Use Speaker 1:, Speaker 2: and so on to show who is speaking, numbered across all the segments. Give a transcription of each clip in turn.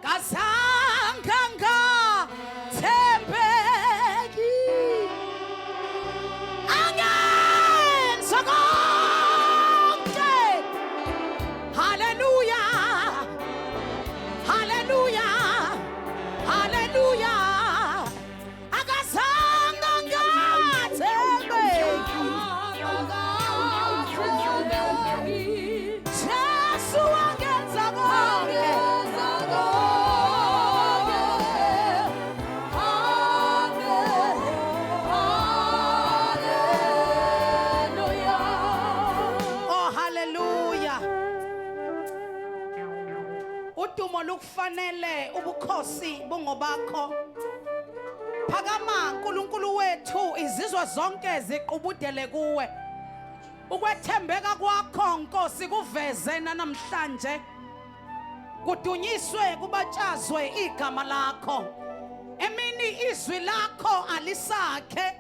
Speaker 1: Kasanga ngathembeki angenza konke. Hallelujah, hallelujah, hallelujah. Akasanga ngathembeki Jesu angenza konke. Udumo lukufanele ubukhosi bungobakho. Phakama uNkulunkulu wethu, izizwe zonke ziqubudele kuwe. Ukwethembeka kwakho Nkosi kuveze namhlanje. Kudunyiswe kubatshazwe igama lakho. Emini izwi lakho alisakhe.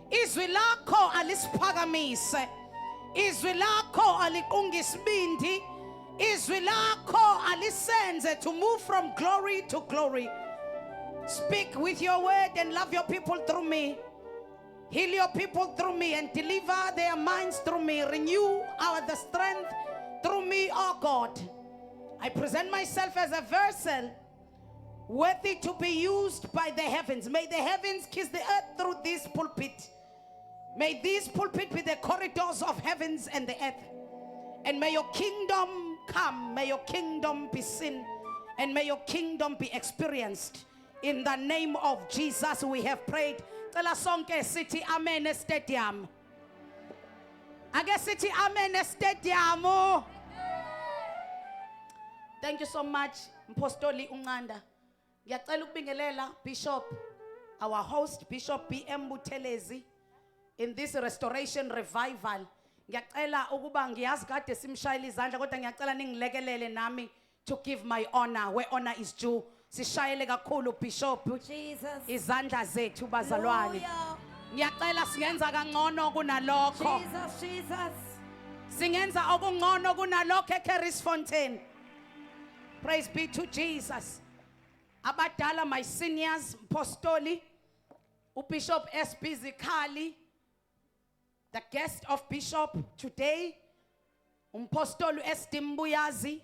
Speaker 1: Izwi lakho alisiphakamise. Izwi lakho aliqungisibindi. Izwi lakho alisenze to move from glory to glory. Speak with your word and love your people through me. Heal your people through me and deliver their minds through me. Renew the strength through me, oh God. I present myself as a vessel worthy to be used by the heavens. May the heavens kiss the earth through this pulpit. May this pulpit be the corridors of heavens and the earth. And may your kingdom come, may your kingdom be seen, and may your kingdom be experienced. In the name of Jesus we have prayed. Cela sonke sithi amen stadium. Ake sithi amen stadium. Thank you so much Mpostoli Unqanda. Ngiyacela ukubingelela Bishop, our host Bishop BM Buthelezi, in this restoration revival. Ngiyacela ukuba ngiyazi kade simshayile izandla kodwa ngiyacela ningilekelele nami to give my honor where honor is due. Sishayele kakhulu Bishop
Speaker 2: Jesus.
Speaker 1: Izandla zethu bazalwane. Ngiyacela singenza kangcono kunalokho.
Speaker 2: Jesus, Jesus.
Speaker 1: Singenza okungcono kunalokho eCarrisfontein. Praise be to Jesus. Abadala, my seniors, Mpostoli, uBishop SB Zikhali, the guest of Bishop today, Mpostoli Estimbuyazi.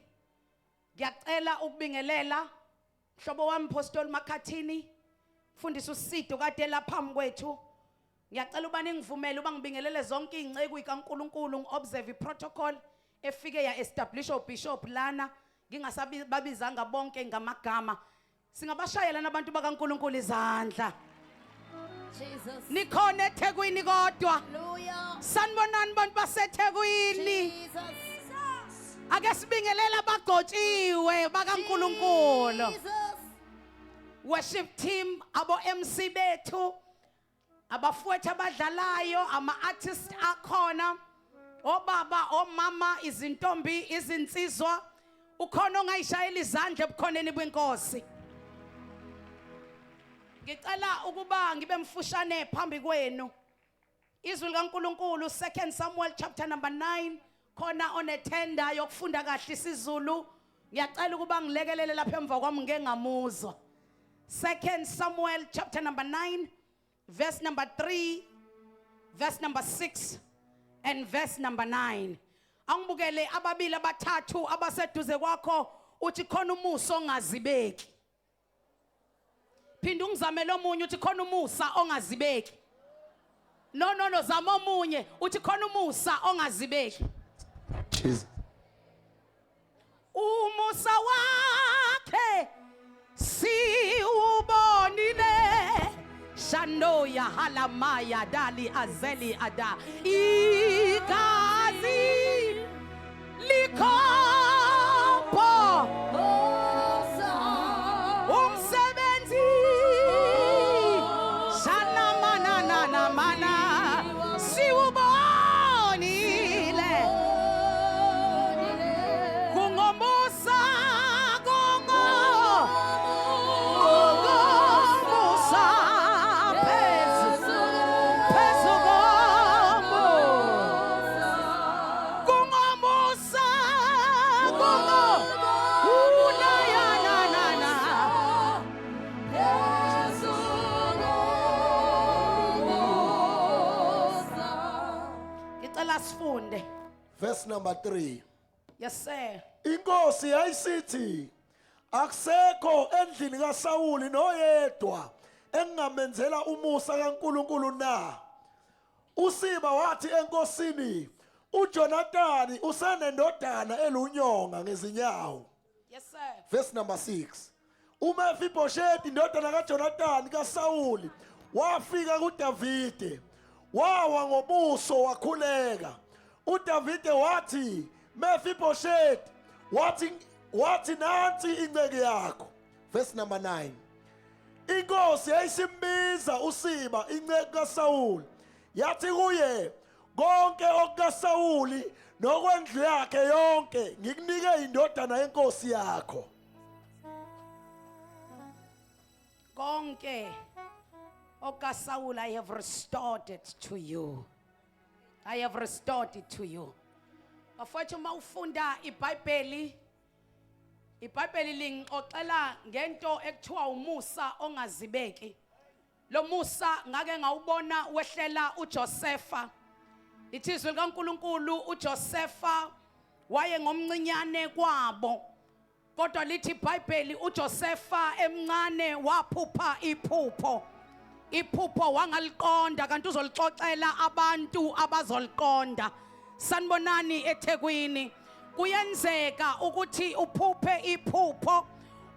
Speaker 1: Ngiyacela ukubingelela hlobo wami Mpostoli Makhathini, mfundisi uSido kade la phambi kwethu. Ngiyacela uba ningivumele uba ngibingelele zonke ingceku kaNkulunkulu ngiobserve iprotocol efike ya establish uBishop lana ngingasababizanga bonke ngamagama. Singabashayela nabantu bakaNkulunkulu izandla.
Speaker 2: Jesus.
Speaker 1: Nikhona eThekwini kodwa.
Speaker 2: Hallelujah.
Speaker 1: Sanibonani bantu baseThekwini.
Speaker 2: Jesus.
Speaker 1: Ake sibingelela abagotshiwe bakaNkulunkulu.
Speaker 2: Jesus.
Speaker 1: Worship team, abo MC bethu, abafowethu abadlalayo, ama artists akhona, obaba, omama, izintombi, izinsizwa, ukhona ongayishayela izandla ebukhoneni benkosi. Ngicela ukuba ngibe mfushane phambi kwenu. Izwi likaNkulunkulu 2 Samuel chapter number 9 khona on a tender yokufunda kahle isiZulu. Ngiyacela ukuba ngilekelele lapha emva kwami ngengamuzwa. 2 Samuel chapter number 9 verse number 3 verse number 6 and verse number 9. Angibukele ababili abathathu abaseduze kwakho uthi khona umusa ongazibeki. Phinda ungizamele omunye uthi khona umusa ongazibeki. No, zama omunye uthi khona umusa ongazibeki.
Speaker 3: Jesus.
Speaker 1: Umusa wakhe siubonile. Shandoya halamaya dali azeli ada. Igazi likhopho. Umsebenzi shanamana na mana siubonile. Kungomusa kungomusa phezu kungomusa
Speaker 3: verse number 3.
Speaker 1: Yes, sir.
Speaker 3: Inkosi yayisithi akusekho endlini kaSawuli noyedwa engamenzela umusa kaNkulunkulu na. Usiba wathi enkosini uJonathani usenendodana elunyonga ngezinyawo.
Speaker 1: Yes, sir.
Speaker 3: Verse number 6. uMefiboshethi indodana kaJonathani kaSawuli wafika kuDavide wawa ngobuso wakhuleka. uDavide wathi Mefiboshethi wathi nansi inceke yakho. Verse number 9. Inkosi yayisimbiza uSiba inceke kaSawuli yathi kuye konke okukaSawuli nokwendlu yakhe yonke ngikunike indodana yenkosi yakho.
Speaker 1: Konke okaSawuli, I have restored it to you. I have restored it to you. Bafowethu mawufunda iBhayibheli lingixoxela ngento ekuthiwa umusa ongazibeki. Lo musa ngake ngawubona wehlela uJosefa. Lithi izwi likaNkulunkulu uJosefa waye ngomncinyane kwabo. Kodwa lithi iBhayibheli uJosefa emncane waphupha iphupho. Iphupho wangaliqonda kanti uzolixoxela abantu abazoliqonda. Sanibonani eThekwini. Kuyenzeka ukuthi uphuphe iphupho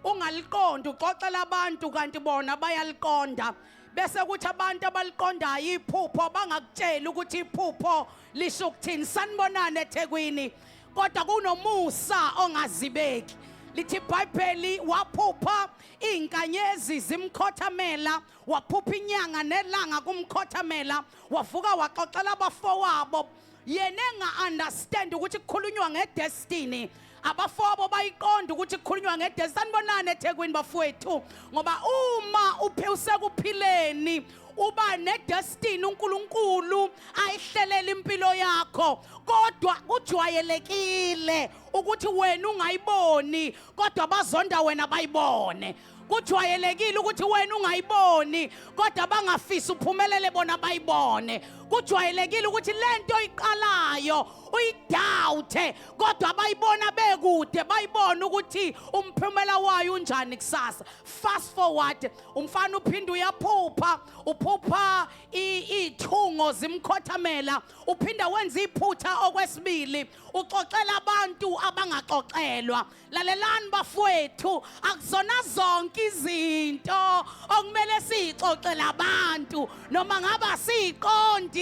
Speaker 1: ungaliqonda uxoxela abantu kanti bona bayaliqonda. Bese kuthi abantu abaliqondayo iphupho bangakutsheli ukuthi iphupho lisho ukuthini. Sanibonani eThekwini. Kodwa kunomusa ongazibeki. Lithi iBhayibheli waphupha inkanyezi zimkhothamela, waphupha inyanga nelanga kumkhothamela, wavuka waxoxela abafowabo. Yena enga-understand ukuthi kukhulunywa ngedestiny. Abafowabo bayiqonda ukuthi kukhulunywa ngedestiny. Sanibonani eThekwini bafowethu. Ngoba uma usekuphileni uba nedestiny uNkulunkulu ayihlelela impilo yakho, kodwa kujwayelekile ukuthi wena ungayiboni kodwa bazonda wena bayibone. Kujwayelekile ukuthi wena ungayiboni kodwa bangafisi uphumelele bona bayibone. Kujwayelekile ukuthi lento oyiqalayo uyidawuthe kodwa bayibona bekude, bayibona ukuthi umphumela wayo unjani kusasa. Fast forward, umfana uphinde uyaphupha, uphupha ithungo zimkhothamela, uphinda wenza iphutha okwesibili, uxoxela abantu abangaxoxelwa. Lalelani bafowethu, akuzona zonke izinto okumele sixoxele abantu noma ngaba siqondi.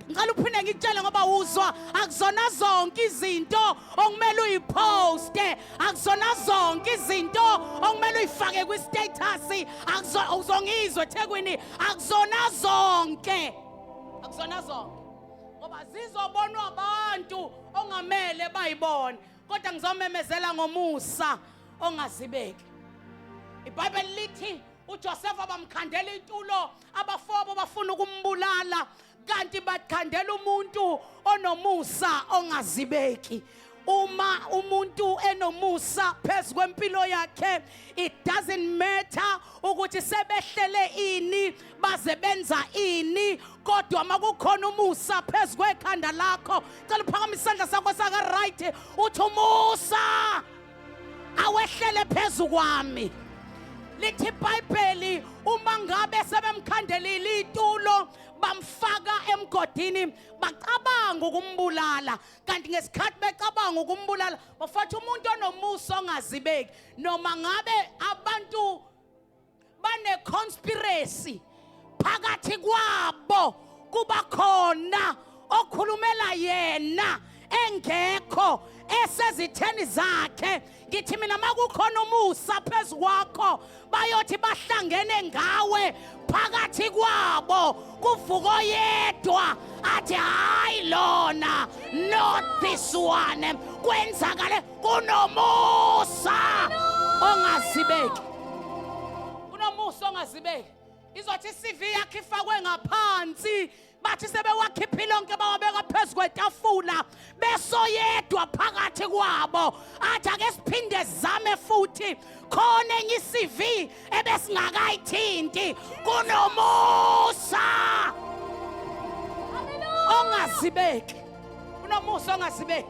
Speaker 1: Ngicela uphinde ngitshele ngoba uzwa, akuzona zonke izinto okumele uyiposte, akuzona zonke izinto okumele uyifake kwi-status, uzongizwe eThekwini, akuzona zonke, akuzona zonke ngoba zizobonwa abantu ongamele bayibone. Kodwa ngizomemezela ngomusa ongazibeki. iBhayibheli lithi uJosefa bamkhandela itulo, abafowabo bafuna ukumbulala, kanti bakhandela umuntu onomusa ongazibeki. Uma umuntu enomusa phezu kwempilo yakhe, it doesn't matter ukuthi sebehlele ini, baze benza ini, kodwa makukhona umusa phezu kwekhanda lakho, cela uphakamise isandla sakho saka right uthi umusa awehlele phezu kwami. Lithi iBhayibheli uma ngabe sebemkhandelile itulo bamfaka emgodini, bacabanga ukumbulala, kanti ngesikhathi becabanga ukumbulala bafutha umuntu onomusa ongazibeki. Noma ngabe abantu bane conspiracy phakathi kwabo, kuba khona okhulumela yena engekho esezitheni zakhe. Ngithi mina makukhona umusa phezu kwakho, bayothi bahlangene ngawe phakathi kwabo, kuvuka oyedwa athi hayi lona, not this one. Kwenzakale kunomusa ongazibeki. Kunomusa ongazibeki. Izothi iCV yakhe ifakwe ngaphansi, bathi sebewakhipha lonke bawabeka phezu kwetafula, besoyedwa phakathi kwabo athi ake siphinde zame futhi khona enye iCV ebesingakayithinti. Kunomusa ongazibeki, kunomusa ongazibeki.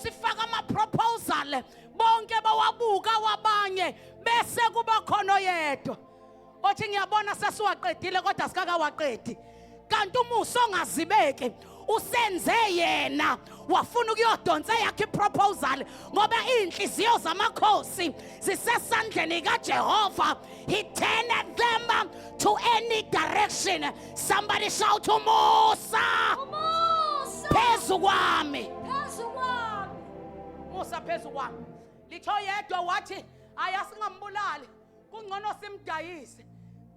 Speaker 1: sifaka ama-proposal bonke bawabuka wabanye bese kuba khona oyedwa othi ngiyabona sesiwaqedile kodwa sikakawaqedi kanti umusa ongazibeki usenze yena wafuna ukuyodonsa yakhe iproposal ngoba inhliziyo zamakhosi zisesandleni kaJehova. He turneth them to any direction. Somebody shout umusa
Speaker 2: Umusa.
Speaker 1: phezu kwami.
Speaker 2: Phezu kwami.
Speaker 1: Musa phezu kwami. Litho yedwa wathi ayasingambulali kungcono simdayise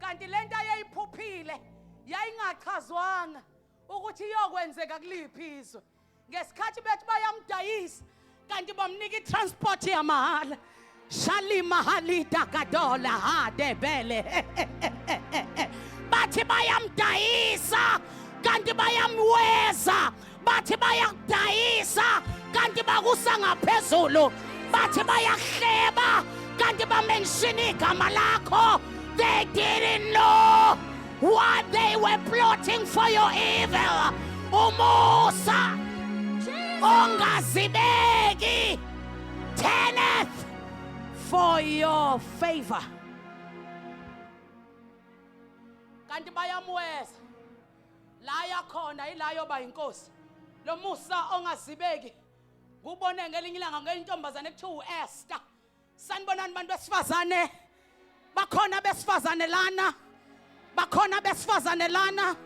Speaker 1: kanti lento ayeyiphuphile yayingachazwanga ukuthi iyokwenzeka kuliphi izwe ngesikhathi bethi bayamdayisa kanti bamnika itransport yamahhala shalima halida kadola hadebele bathi bayamdayisa kanti bayamweza bathi bayakudayisa kanti bakusa ngaphezulu bathi bayahleba kanti bamenshini igama lakho. They didn't know what they were plotting for your evil. Umusa ongazibeki turneth for your favor. Kanti bayamweza la yakhona ila yoba inkosi. Lo Musa ongazibeki ubone ngelinye ilanga ngentombazane ekuthiwa uEsther. Sanibonani bantu besifazane bakhona besifazane lana bakhona besifazane lana.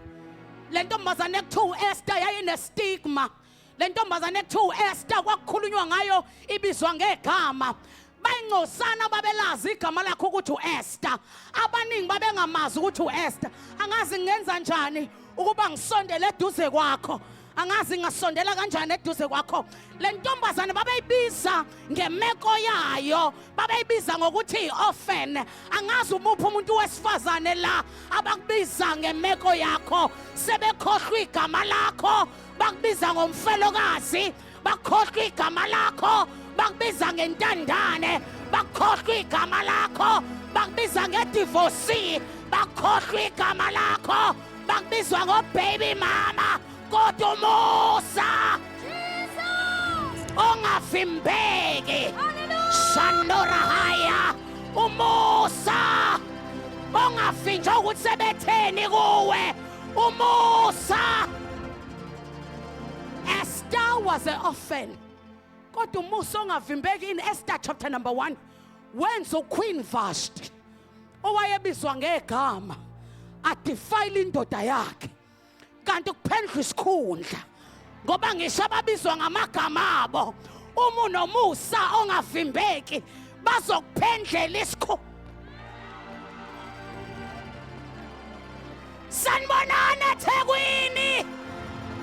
Speaker 1: Le ntombazane ekuthiwa uEsther yayinestigma. Le ntombazane ekuthiwa uEsther kwakukhulunywa ngayo ibizwa ngegama. Bayingcosana babelazi igama lakho ukuthi uEsther. Abaningi babengamazi ukuthi uEsther. Angazi ngenza njani ukuba ngisondele eduze kwakho. Angazi ngasondela kanjani eduze kwakho. Le ntombazane babeyibiza ngemeko yayo, babeyibiza ngokuthi orphan. Angazi umuphi umuntu wesifazane la abakubiza ngemeko yakho sebekhohlwa igama lakho, bakubiza ngomfelokazi, bakhohlwa igama lakho, bakubiza ngentandane, bakhohlwa igama lakho, bakubiza ngedivorce, bakhohlwa igama lakho, bakubizwa ngobaby mama. Kodwa umusa ongavimbeki shandora haya umusa ongafinjwa ukuthi sebetheni kuwe umusa. Esther was an orphan kodwa umusa ongavimbeki in Esther chapter number 1 wenza uQueen Vashti owayebizwa ngegama adefile indoda yakhe kanti kuphendla isikhundla ngoba ngisho ababizwa ngamagama abo uma unomusa ongavimbeki bazokuphendlela isikhundla. Sanibonana eThekwini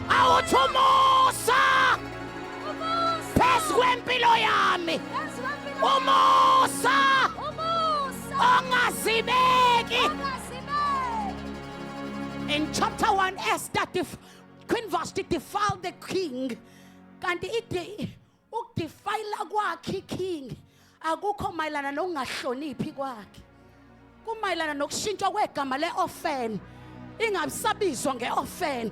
Speaker 1: awuthi umusa phezu kwempilo yami umusa ongazibeki. In chapter 1, Esther, Queen Vashti defiled the king. Kanti ukudefila kwakhe king akukho mayelana nokungahloniphi kwakhe. Kumayelana nokushintshwa kwegama le-orphan. Ingabisabizwa nge-orphan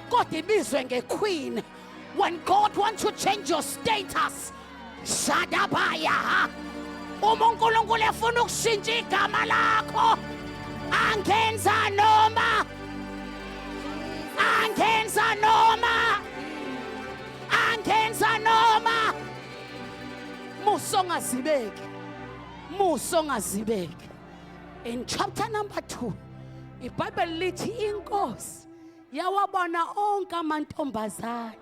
Speaker 1: kodwa ibizwe nge-queen. When God wants to change your status, shadabaya. Uma uNkulunkulu efuna ukushintsha igama lakho, angenza noma musa ongazibeki. In chapter number 2 iBhayibheli lithi inkosi yawabona onke amantombazane,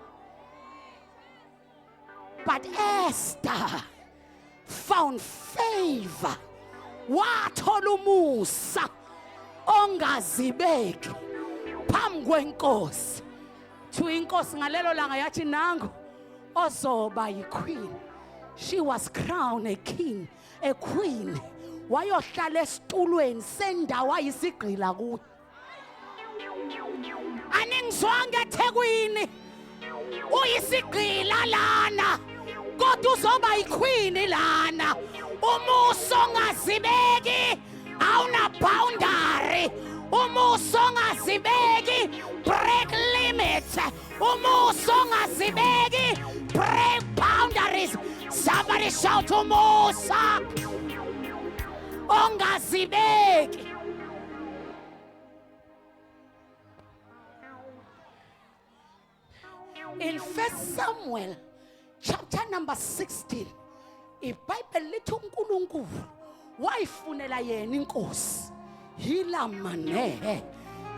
Speaker 1: but Esther found favor, wathola umusa ongazibeki phambi kwenkosi. To inkosi ngalelo langa yathi nangu ozoba yiqueen. She was crowned a king, a queen. Wayohlala esitulweni sendawo ayisigqila kuyo. Aningizwanga eThekwini uyisigqila lana kodwa uzoba yiqueen lana. Umusa ongazibeki awuna boundary. Umusa ongazibeki break limits. Umusa ongazibeki break boundaries. Somebody shout umusa ongazibeki. In 1 Samuel chapter number 16, iBhayibheli lithi uNkulunkulu wayifunela yena inkosi hilamane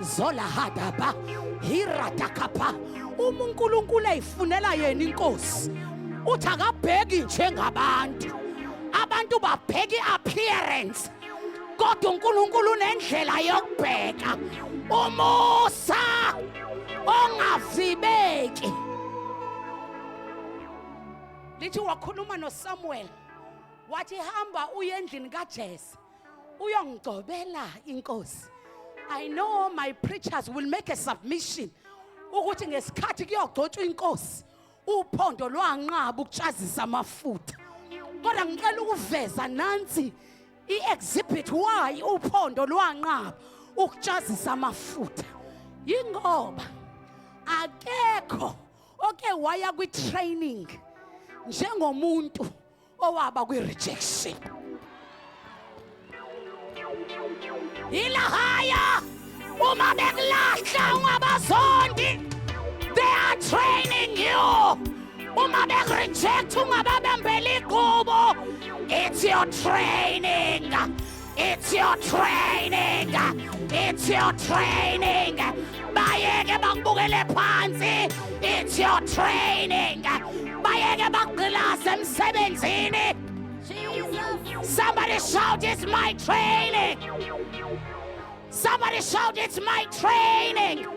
Speaker 1: zola hadaba hiradakapa. uNkulunkulu ayifunela yena inkosi uthi akabheki njengabantu. Abantu babheka iappearance, kodwa uNkulunkulu unendlela yokubheka. Umusa ongavibeki. Lithi wakhuluma noSamuel wathi hamba uye endlini kaJese uyongcobela inkosi. I know my preachers will make a submission ukuthi ngesikhathi kuyogcotshwa inkosi uphondo lwanqaba ukutshazisa amafutha. Kodwa ngicela ukuveza nansi iexhibit why uphondo lwanqaba ukutshazisa amafutha. Yingoba akekho oke waya kwi-training njengomuntu owaba kwi-rejection. Ilahaya uma bekulahla ungabazondi, they are training you. Uma bekureject ungababambeli kubo, it's your training. It's your training. It's your training. Bayeke bakubukele phansi. It's your training. Bayeke bakugilase emsebenzini. Somebody shout, it's my training. Somebody shout, it's my training.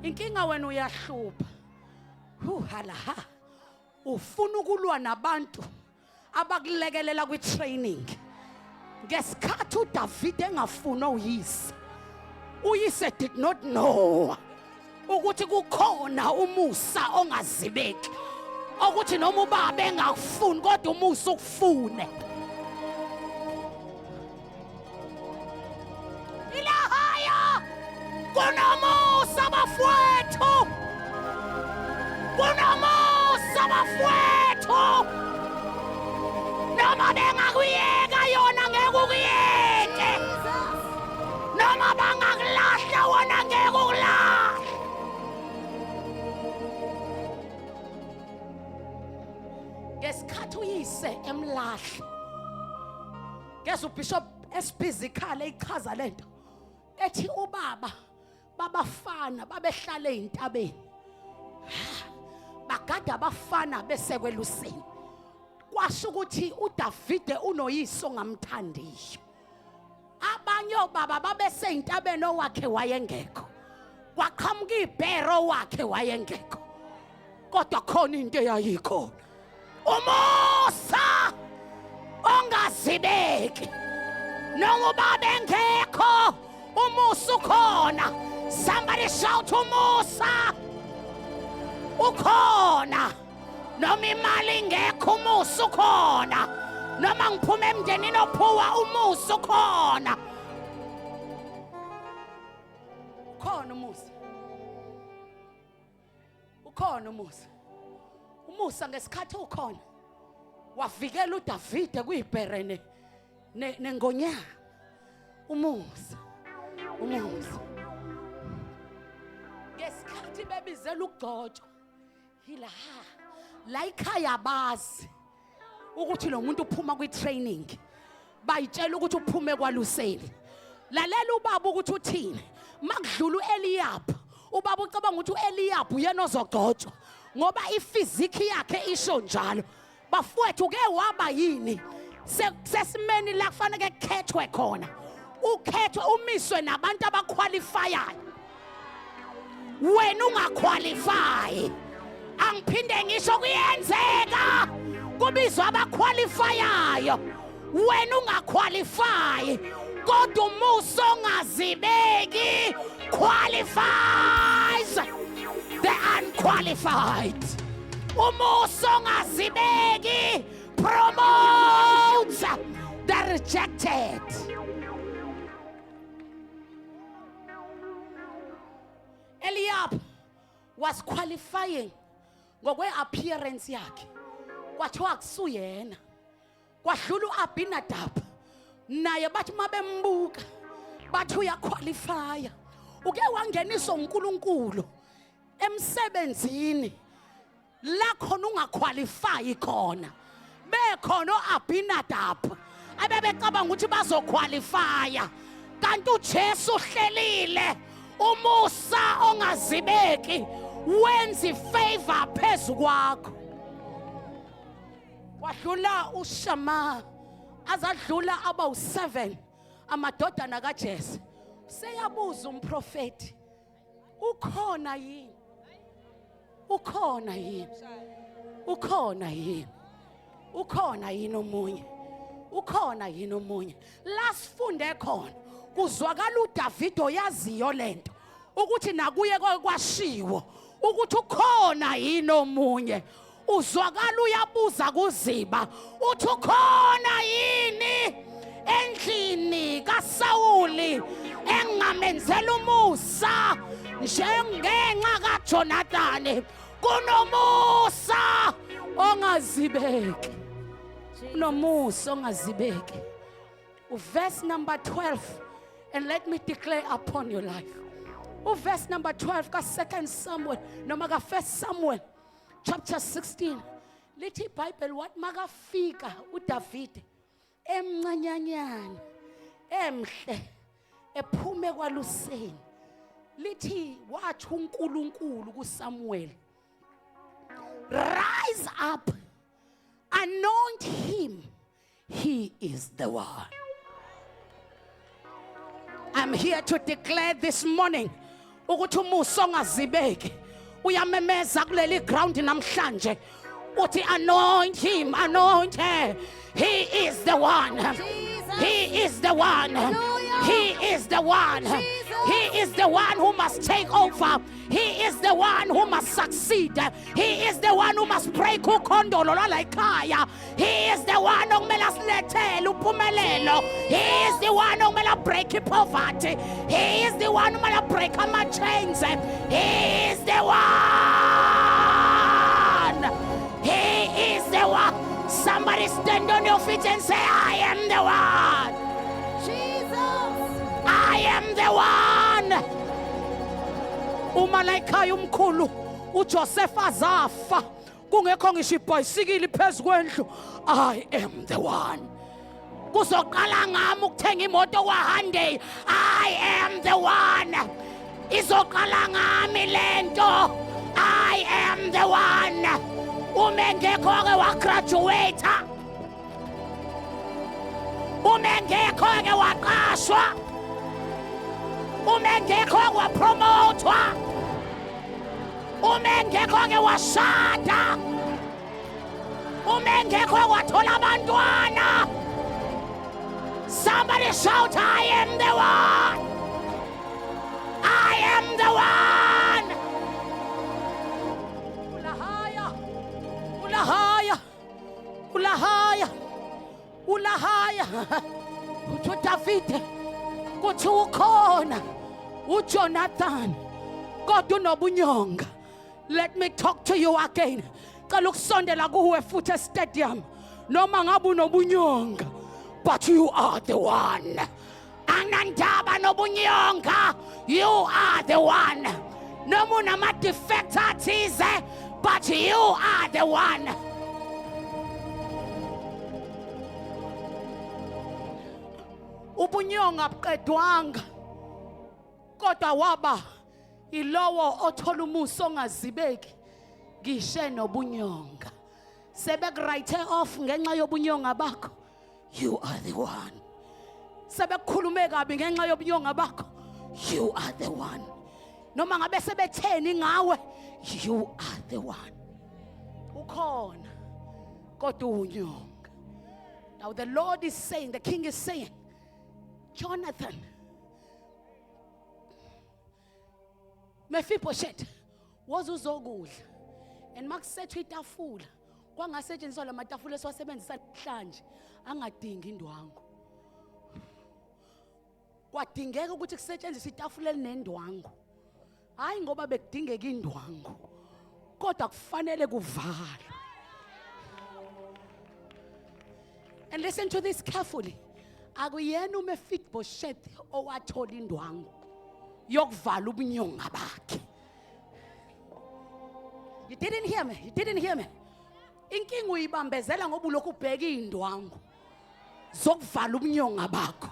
Speaker 1: Inkinga wena uyahlupha. Halaha. Ufuna ukulwa nabantu abakulekelela kwi-training. Ngesikhathi uDavid engafuna uyise, uyise did not know ukuthi kukhona umusa ongazibeki, ukuthi noma ubaba engakufuni kodwa umusa ukufune. Ilahaya kunomusa bafowethu, kunomusa bafowethu. Noma bengakuyeka yona ngeke ukuyeke, noma bangakulahla wona ngeke ukulahla. Ngesikhathi uyise emlahla, ngeze uBishop Esibizikhala ichaza lento ethi ubaba babafana babehlala ezintabeni, bagada abafana besekweluseni. Kwasho ukuthi uDavide unoyiso ngamthandiyo. Abanye obaba babeseyintabeni owakhe wayengekho, kwaqhamuka ibhero wakhe wayengekho, kodwa khona into eyayikho, umusa ongazibeki. Noma ubaba engekho, umusa ukhona. Somebody shout umusa ukhona. Noma imali ingekho umusa ukhona, noma ngiphuma emndenini ophuwa umusa ukhona. Ukhona umusa, ukhona umusa. Umusa ngesikhathi ukhona wavikela uDavide kuyibherene nengonyama. Umusa, umusa. Ngesikhathi bebizela ukugcotshwa, hilaha la ikhaya bazi ukuthi lo muntu uphuma kwi-training, bayitshela ukuthi uphume kwaluseli. Lalela ubaba ukuthi uthini. Makudlula uEliyab, ubaba ucabanga ukuthi uEliyab uyena ozogcotshwa ngoba ifiziki yakhe isho njalo. Bafowethu ke waba yini sesimeni la kufanele kukhethwe khona, ukhethwe umiswe nabantu abaqualifyayo. Wena ungaqualify, angiphinde ngisho kuyenzeka kubizwa abaqualifyayo, wena ungaqualify, kodwa umusa ongazibeki qualifies the unqualified. Umusa ongazibeki promotes the rejected. Eliab was qualifying ngokwe appearance yakhe kwathiwa akusuyena. Kwadlula uAbinadab naye bathi mabembuka bathi uyaqualifya. Uke wangeniswa uNkulunkulu emsebenzini la khona ungaqualify khona. Bekhona uAbinadab abebecabanga ukuthi bazoqualifya, kanti uJesu uhlelile umusa ongazibeki wenza ifavor phezu kwakho. Wadlula uShama azadlula abawu7 amadodana kaJese. Seyabuza umprofeti, ukhona yini? Ukhona yini? Ukhona yini? Ukhona yini omunye? Ukhona yini omunye? La sifunde khona kuzwakala uDavido yaziyo lento ukuthi nakuye kwashiwo ukuthi ukhona yini omunye. Uzwakala uyabuza kuZiba uthi ukhona yini endlini kaSawuli engamenzela umusa njengenxa kaJonathani. Kunomusa ongazibeki, kunomusa ongazibeki. Verse number 12, and let me declare upon your life. Verse number 12 ka 2 Samuel noma ka 1 Samuel chapter 16 lithi iBhayibheli wathi makafika uDavid emncanyanyana emhle ephume kwaluseni, lithi wathi uNkulunkulu kuSamuel, rise up, anoint him, he is the one. I'm here to declare this morning ukuthi umusa ongazibeki uyamemeza kuleli ground namhlanje uthi anoint him, anoint her. He is the one. He is the one. He is the one. He is the one who must take over. He is the one who must succeed. He is the one who must break ukondolo lwalayikhaya. He is the one okumele asilethele uphumelelo. He is the one okumele break poverty. He is the one okumele break ama-chains. He is the one. He is the one. Somebody stand on your feet and say, I am the one.
Speaker 2: Jesus.
Speaker 1: I am the one. Umalaika umkhulu uJoseph azafa kungekho ngisho ibhayisikili phezulu. I am the one. Kuzoqala ngami ukuthenga imoto kwaHyundai. I am the one. Izoqala ngami lento. I am the one. Umengekho ke wagraduate. Umengekho ke waqashwa. Umengekho wapromotwa. Umengekho ke washada. Umengekho wathola abantwana. Somebody shout, I am the one. I am the one. Ulahaya. Ulahaya. Ulahaya. Ulahaya. Uthi David kuthi ukhona uJonathani kodwa unobunyonga. Let me talk to you again. Cela ukusondela kuwe futhi stadium noma ngabe unobunyonga, but you are the one. Anandaba nobunyonga, you are the one. Noma unama defects athize, but you are the one. Ubunyonga buqedwanga kodwa waba ilowo othola umusa ongazibeki ngishe nobunyonga. Sebekurayithe off ngenxa yobunyonga bakho. You are the one. Sebekukhulume kabi ngenxa yobunyonga bakho. You are the one. Noma ngabe sebetheni ngawe, you are the one. Ukhona kodwa unyonga. Now the Lord is saying, the King is saying, Jonathan, Mephibosheth wazuzokudla, and makusethwe itafula kwangasetshenziswa la matafula esiwasebenzisa namhlanje angadingi indwangu. Kwadingeka ukuthi kusetshenziswe itafula elinendwangu, hayi ngoba bekudingeka indwangu, kodwa kufanele kuvalwe. And listen to this carefully. Akuyena uMephibosheth owathola indwangu yokuvala ubunyonga bakhe. You didn't hear me. You didn't hear me. Inkinga uyibambezela ngoba ulokhu ubheka indwangu zokuvala ubunyonga bakho.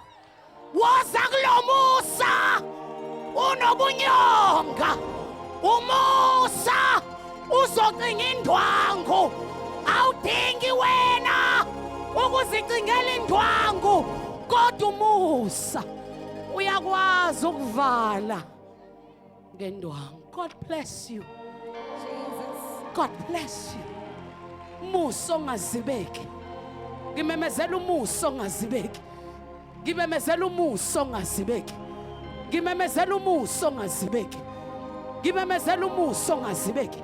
Speaker 1: Woza kulomusa unobunyonga. Umusa uzocinga indwangu. Awudingi wena ukuzicingela indwangu, kodwa umusa uyakwazi ukuvala ngendwangu. God bless you. God bless you. Musa ongazibeki. Ngimemezela umusa ongazibeki. Ngimemezela umusa ongazibeki. Ngimemezela umusa ongazibeki. Ngimemezela umusa ongazibeki.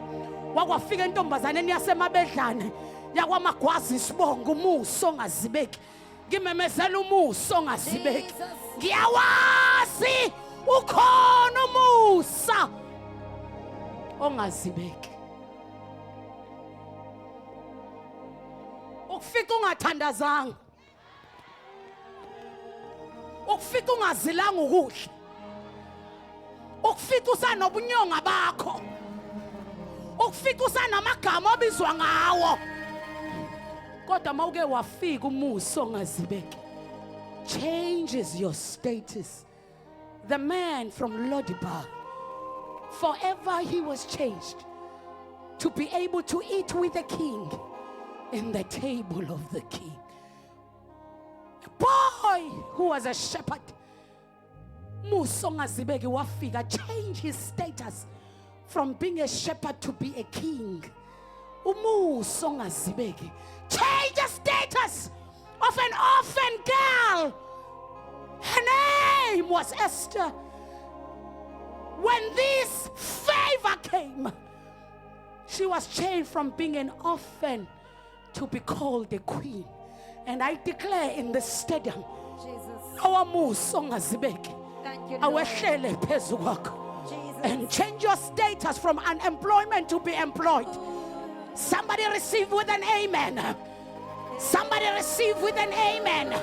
Speaker 1: Wakwafika entombazaneni yasemabedlane yakwamagwazi isibongo umusa ongazibeki. Ngimemezela umusa ongazibeki. Ngiyawazi ukhona umusa ongazibeki. Ukufika ungathandazanga. Ukufika ungazilanga ukudla. Ukufika usanobunyonga bakho. Ukufika usanamagama obizwa ngawo. Kodwa mawuke wafika umusa ongazibeki. Changes your status. The man from Lodibar, forever he was changed to be able to eat with the king in the table of the king. A boy who was a shepherd, Musa ongazibeki wafika, change his status from being a shepherd to be a king. Umusa ongazibeki, change the status of an orphan girl. Her name was Esther. When this favor came, she was changed from being an orphan to be called a queen. And I declare in the stadium,
Speaker 2: Jesus.
Speaker 1: our Musa ongazibeki
Speaker 2: Thank you, Lord.
Speaker 1: awehlele phezu kwakho.
Speaker 2: Jesus.
Speaker 1: And change your status from unemployment to be employed. Somebody receive with an amen. Somebody receive with an amen.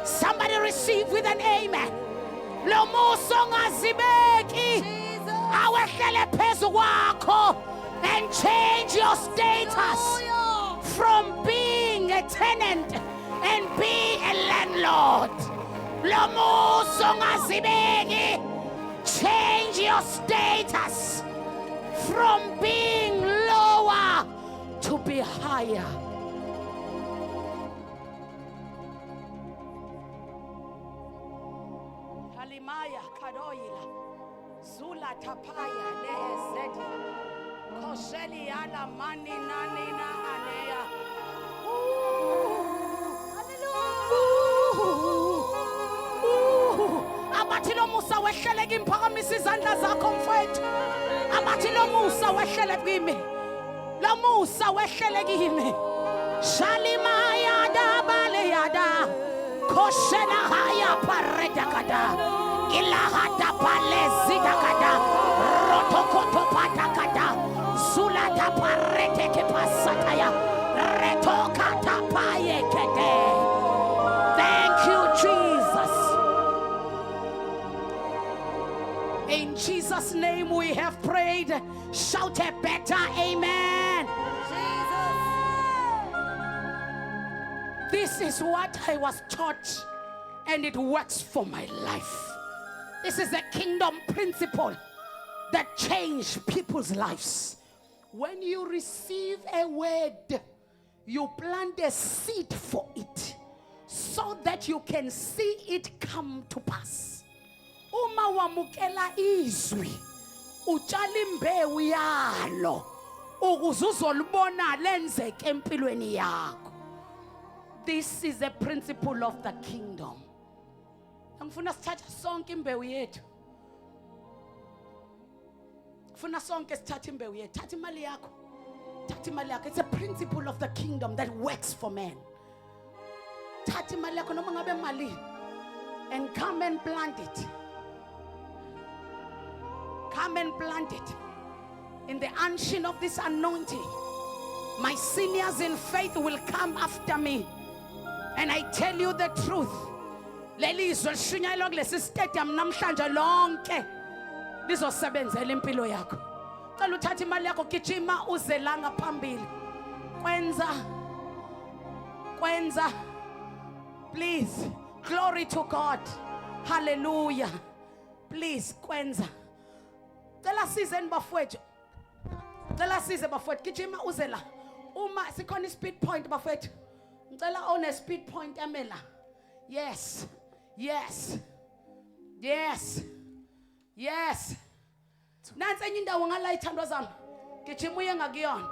Speaker 1: Somebody receive with an amen. Lo Musa ongazibeki
Speaker 2: Jesus.
Speaker 1: awehlele phezu kwakho and change your status
Speaker 2: Hallelujah.
Speaker 1: from being a tenant and be a landlord. Lo Musa ongazibeki, change your status from being lower to be higher. Halimaya kadoila zula tapaya leezedi kosheli ala mani nani na alea. Abathi lo Musa wehlele kimi, phakamisa izandla zakho mfowethu. Abathi lo Musa wehlele kimi. Lo Musa wehlele kimi. Shalimaya da bale yada. Koshena haya pareda kada. Ilahada pale zida kada. Rotokoto pata kada. Zulata parete ke pasataya. Retokata paye kede. Thank you, Jesus. In Jesus' name we have prayed. Shout a better amen. This is what I was taught, and it works for my life. This is a kingdom principle that changed people's lives. When you receive a word, you plant a seed for it so that you can see it come to pass. Uma wamukela izwi, utshala imbewu yalo ukuze uzolibona lenzeke empilweni yakho. This is a principle of the kingdom. Angifuna sithathe sonke imbewu yethu. Ngifuna sonke sithathe imbewu yethu. Thatha imali yakho. Thatha imali yakho. It's a principle of the kingdom that works for men. Thatha imali yakho noma ngabe malini and come and plant it. Come and plant it. in the unction of this anointing, my seniors in faith will come after me. And I tell you the truth. Leli izwe lishunyayelwa kulesi stadium namhlanje lonke lizosebenzela impilo yakho. Cela uthathe imali yakho gijima uze la ngaphambili. Kwenza. Please. Glory to God. Hallelujah. Please, kwenza. Cela size bafowethu. Cela size bafowethu gijima uze la. Uma sikhona speed point bafowethu. Ngicela one speed point yamela. Yes. Nansi enye indawo ngala ithandwa zami. Gijima uye ngakuyona.